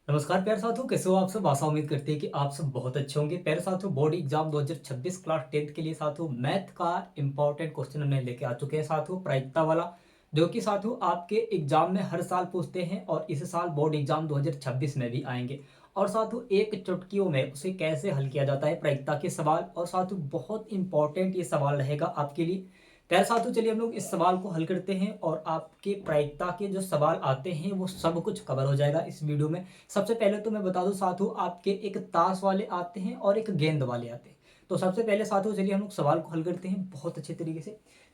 नमस्कार प्यारे साथियों, कैसे हो आप सब। आशा उम्मीद करते हैं कि आप सब बहुत अच्छे होंगे। प्यारे साथियों, बोर्ड एग्जाम 2026 क्लास 10th के लिए साथियों मैथ का इंपॉर्टेंट क्वेश्चन हमने लेके आ चुके हैं साथियों, प्रायिकता वाला, जो कि साथियों आपके एग्जाम में हर साल पूछते हैं और इस साल बोर्ड एग्जाम 2026 में भी आएंगे। और साथियों एक चुटकियों में उसे कैसे हल किया जाता है प्रायिकता के सवाल, और साथियों बहुत इंपॉर्टेंट ये सवाल रहेगा आपके लिए। प्यारे साथियों, चलिए हम लोग इस सवाल को हल करते हैं और आपके प्रायिकता के जो सवाल आते हैं वो सब कुछ कवर हो जाएगा इस वीडियो में। सबसे पहले तो मैं बता दूं साथियों, आपके एक ताश वाले आते हैं और एक गेंद वाले आते हैं। तो सबसे पहले साथियों चलिए हम लोग सवाल को हल करते हैं बहुत अच्छे तरीके से।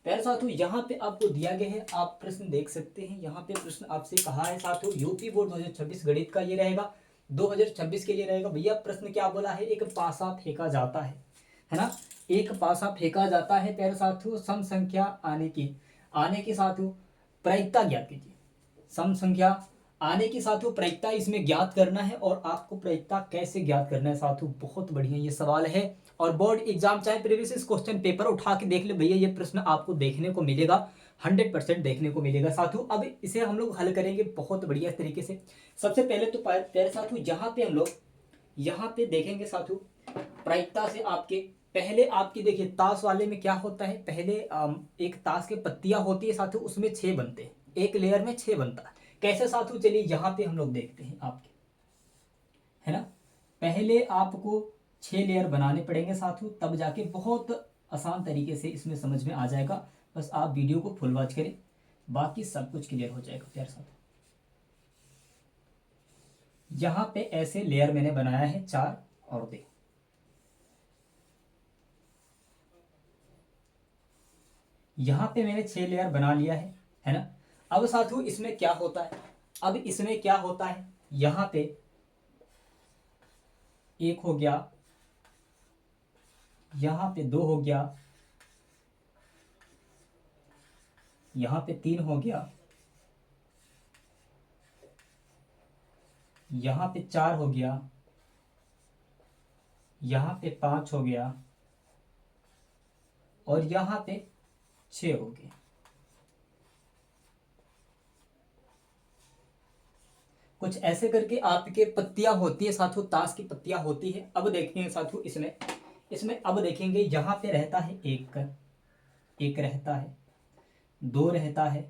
पहले साथियों यहाँ पे आपको दिया गया है, आप प्रश्न देख सकते हैं। यहाँ पे प्रश्न आपसे कहा है साथियों, यूपी बोर्ड 2026 गणित का ये रहेगा, 2026 के लिए रहेगा। भैया प्रश्न क्या बोला है, एक पासा फेंका जाता है ना। एक पासा फेंका जाता है प्यारे साथियों, सम संख्या आने की साथियों प्रायिकता ज्ञात कीजिए। सम संख्या आने की साथियों प्रायिकता इसमें ज्ञात करना है, और आपको प्रायिकता कैसे ज्ञात करना है साथियों, बहुत बढ़िया ये सवाल है। और बोर्ड एग्जाम चाहे प्रीवियस क्वेश्चन पेपर उठा के देख ले भैया, ये प्रश्न आपको देखने को मिलेगा, 100% देखने को मिलेगा साथियों। अब इसे हम लोग हल करेंगे बहुत बढ़िया तरीके से। सबसे पहले तो प्यारे साथियों यहाँ पे हम लोग यहाँ पे देखेंगे साथियों, प्रायिकता से आपके पहले आपकी देखिए ताश वाले में क्या होता है, पहले एक ताश के पत्तियां होती है साथियों, उसमें 6 बनते हैं, एक लेयर में 6 बनता है। कैसे साथियों, चलिए यहाँ पे हम लोग देखते हैं आपके, है ना। पहले आपको 6 लेयर बनाने पड़ेंगे साथियों, तब जाके बहुत आसान तरीके से इसमें समझ में आ जाएगा। बस आप वीडियो को फुल वॉच करें, बाकी सब कुछ क्लियर हो जाएगा प्यारे साथियों। यहाँ पे ऐसे लेयर मैंने बनाया है 4 और दे, यहाँ पे मैंने 6 लेयर बना लिया है ना। अब साथियों इसमें क्या होता है, अब इसमें क्या होता है, यहाँ पे एक हो गया, यहाँ पे 2 हो गया, यहाँ पे 3 हो गया, यहाँ पे 4 हो गया, यहाँ पे 5 हो गया, और यहाँ पे 6 हो गया। कुछ ऐसे करके आपके पत्तियां होती है साथियों, ताश की पत्तियां होती है। अब देखेंगे साथियों इसमें, अब देखेंगे यहाँ पे रहता है एक रहता है, 2 रहता है,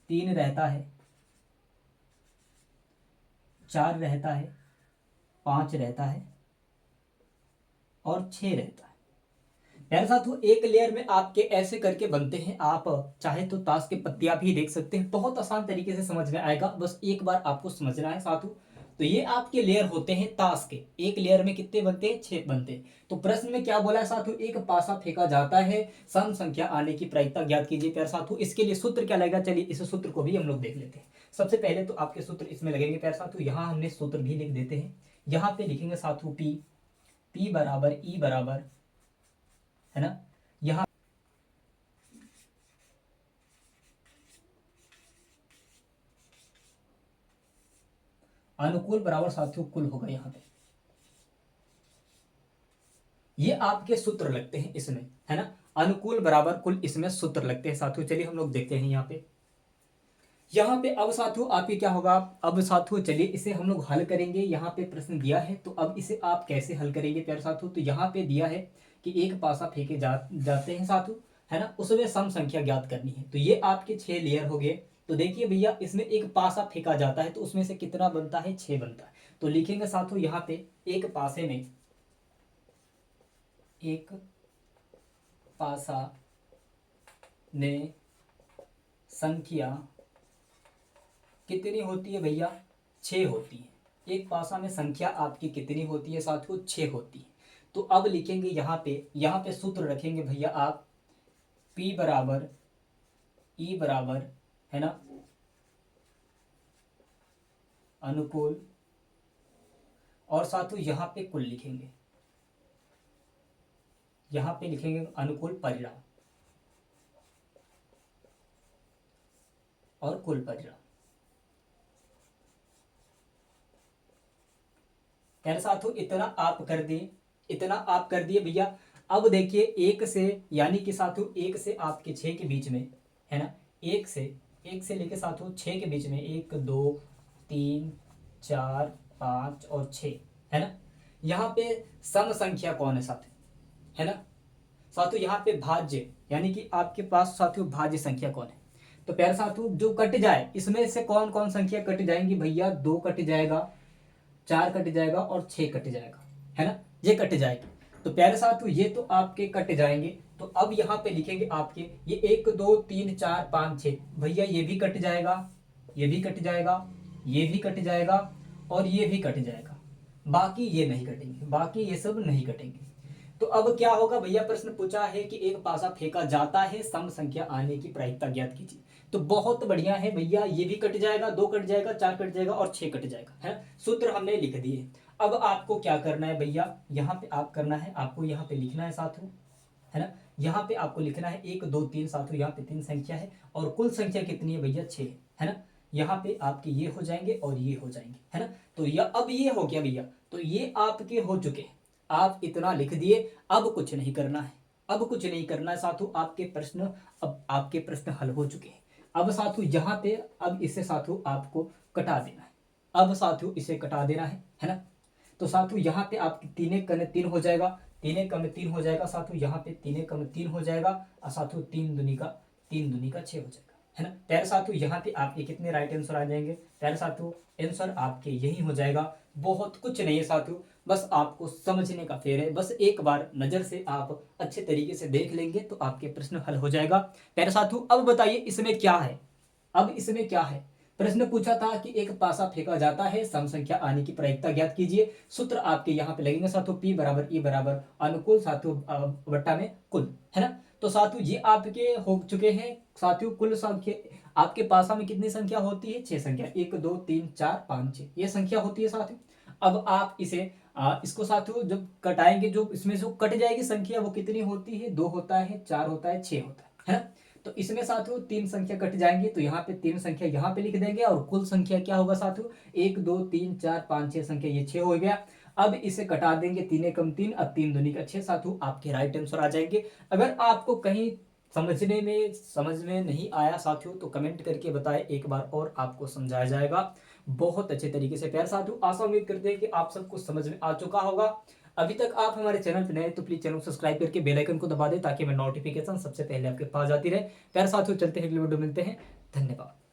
3 रहता है, 4 रहता है, 5 रहता है, और 6 रहता है। मेरे साथ वो एक लेयर में आपके ऐसे करके बनते हैं। आप चाहे तो ताश के पत्तियां भी देख सकते हैं, बहुत आसान तरीके से समझ में आएगा, बस एक बार आपको समझना है साथू। तो ये आपके लेयर होते हैं ताश के, एक लेयर में कितने बनते हैं, 6 बनते हैं। तो प्रश्न में क्या बोला है साथू, एक पासा फेंका जाता है, सम संख्या आने की प्रायिकता ज्ञात कीजिए प्यारे साथू। इसके लिए सूत्र क्या लगेगा, चलिए इस सूत्र को भी हम लोग देख लेते हैं। सबसे पहले तो आपके सूत्र इसमें लगेंगे प्यारे साथू, यहाँ हमने सूत्र भी लिख देते हैं। यहाँ पे लिखेंगे साथू पी, पी बराबर ई बराबर, है ना। यहाँ अनुकूल बराबर साथियों कुल होगा, यहाँ पे ये आपके सूत्र लगते हैं इसमें, है ना। अनुकूल बराबर कुल इसमें सूत्र लगते हैं साथियों। चलिए हम लोग देखते हैं यहाँ पे अब साथियों आपके क्या होगा। अब साथियों चलिए इसे हम लोग हल करेंगे। यहाँ पे प्रश्न दिया है, तो अब इसे आप कैसे हल करेंगे प्यारे साथियों। तो यहाँ पे दिया है कि एक पासा फेंके जाते हैं साथियों, है ना, उसमें सम संख्या ज्ञात करनी है। तो ये आपके 6 लेयर हो गए। तो देखिए भैया, इसमें एक पासा फेंका जाता है, तो उसमें से कितना बनता है, 6 बनता है। तो लिखेंगे साथियों यहाँ पे एक पासे में, एक पासा में संख्या कितनी होती है भैया, 6 होती है। एक पासा में संख्या आपकी कितनी होती है साथियों, 6 होती है। तो अब लिखेंगे यहाँ पे सूत्र रखेंगे भैया आप, P बराबर E बराबर, है ना, अनुकूल, और साथियों यहाँ पे कुल लिखेंगे, यहाँ पे लिखेंगे अनुकूल परिणाम और कुल परिणाम। यार साथियों इतना आप कर दिए भैया। अब देखिए एक से, यानी कि साथियों एक से आपके 6 के बीच में, है ना, एक से लेके साथियों 6 के बीच में, 1 2 3 4, 5 और 6, है ना। यहाँ पे सम संख्या कौन है साथियों, है ना। साथियों यहाँ पे भाज्य यानी कि आपके पास साथियों भाज्य संख्या कौन है। तो प्यारे साथियों जो कट जाए इसमें से कौन कौन संख्या कट जाएंगी भैया, 2 कट जाएगा, 4 कट जाएगा और 6 कट जाएगा, है ना, ये कट जाएगी। तो प्यारे साथियों ये तो आपके कट जाएंगे। तो अब यहाँ पे लिखेंगे आपके ये 1 2 3 4 5 6, भैया ये भी कट जाएगा, ये भी कट जाएगा, ये भी कट जाएगा और ये भी कट जाएगा। बाकी ये नहीं कटेंगे, बाकी ये सब नहीं कटेंगे। तो अब क्या होगा भैया, प्रश्न पूछा है कि एक पासा फेंका जाता है, सम संख्या आने की प्रायिकता ज्ञात कीजिए। तो बहुत बढ़िया है भैया, ये भी कट जाएगा, 2 कट जाएगा, 4 कट जाएगा और 6 कट जाएगा, है। सूत्र हमने लिख दिए। अब आपको क्या करना है भैया, यहाँ पे आप करना है, आपको यहाँ पे लिखना है साथियों, है ना। यहाँ पे आपको लिखना है 1 2 3 साथियों, यहाँ पे 3 संख्या है और कुल संख्या कितनी है भैया, 6 है ना। यहाँ पे आपके ये हो जाएंगे और ये हो जाएंगे, है ना। तो यह अब ये हो गया भैया, तो ये आपके हो चुके हैं। आप इतना लिख दिए, अब कुछ नहीं करना है, अब कुछ नहीं करना है साथियों। आपके प्रश्न, अब आपके प्रश्न हल हो चुके हैं। अब साथियों यहाँ पे अब इसे साथियों आपको कटा देना है, अब साथियों इसे कटा देना है ना। तो साथियों यहाँ पे आपकी 3 कम 3 हो जाएगा, 3 कम 3 हो जाएगा साथियों, यहाँ पे 3 कम 3 हो जाएगा और साथियों 3 दूनी का 6 हो जाएगा, है ना। प्यारे साथियों यहाँ पे आपके कितने राइट आंसर आ जाएंगे, प्यारे साथियों आंसर आपके यही हो जाएगा। बहुत कुछ नहीं है साथियों, बस आपको समझने का फेर है, बस एक बार नजर से आप अच्छे तरीके से देख लेंगे तो आपके प्रश्न हल हो जाएगा। प्यारे साथियों अब बताइए इसमें क्या है, अब इसमें क्या है। प्रश्न पूछा था कि एक पासा फेंका जाता है, सम संख्या आने की प्रायिकता ज्ञात कीजिए। सूत्र आपके यहाँ पे लगेंगे साथियों, P बराबर E बराबर अनुकूल साथियों बट्टा में कुल, है ना। तो साथियों ये आपके हो चुके हैं साथियों। कुल संख्या आपके पासा में कितनी संख्या होती है, 6 संख्या, 1 2 3 4 5 6 ये संख्या होती है साथियों। अब आप इसे इसको साथियों जब कटाएंगे, जो इसमें से कट जाएगी संख्या वो कितनी होती है, 2 होता है, 4 होता है, 6 होता है ना। तो इसमें साथियों 3 संख्या कट जाएंगे, तो यहाँ पे 3 संख्या यहाँ पे लिख देंगे और कुल संख्या क्या होगा साथियों, 1 2 3 4 5 6 संख्या, ये 6 हो गया। अब इसे कटा देंगे, 3 कम 3, अब 3 दूनी का 6 साथियों आपके राइट आंसर आ जाएंगे। अगर आपको कहीं समझ में नहीं आया साथियों तो कमेंट करके बताएं, एक बार और आपको समझाया जाएगा बहुत अच्छे तरीके से। प्यारे साथियों आशा उम्मीद करते हैं कि आप सबको समझ में आ चुका होगा। अभी तक आप हमारे चैनल पर नए तो प्लीज चैनल को सब्सक्राइब करके बेल आइकन को दबा दें ताकि मैं नोटिफिकेशन सबसे पहले आपके पास जाती रहे। प्यारे साथियों चलते हैं अगले वीडियो मिलते हैं, धन्यवाद।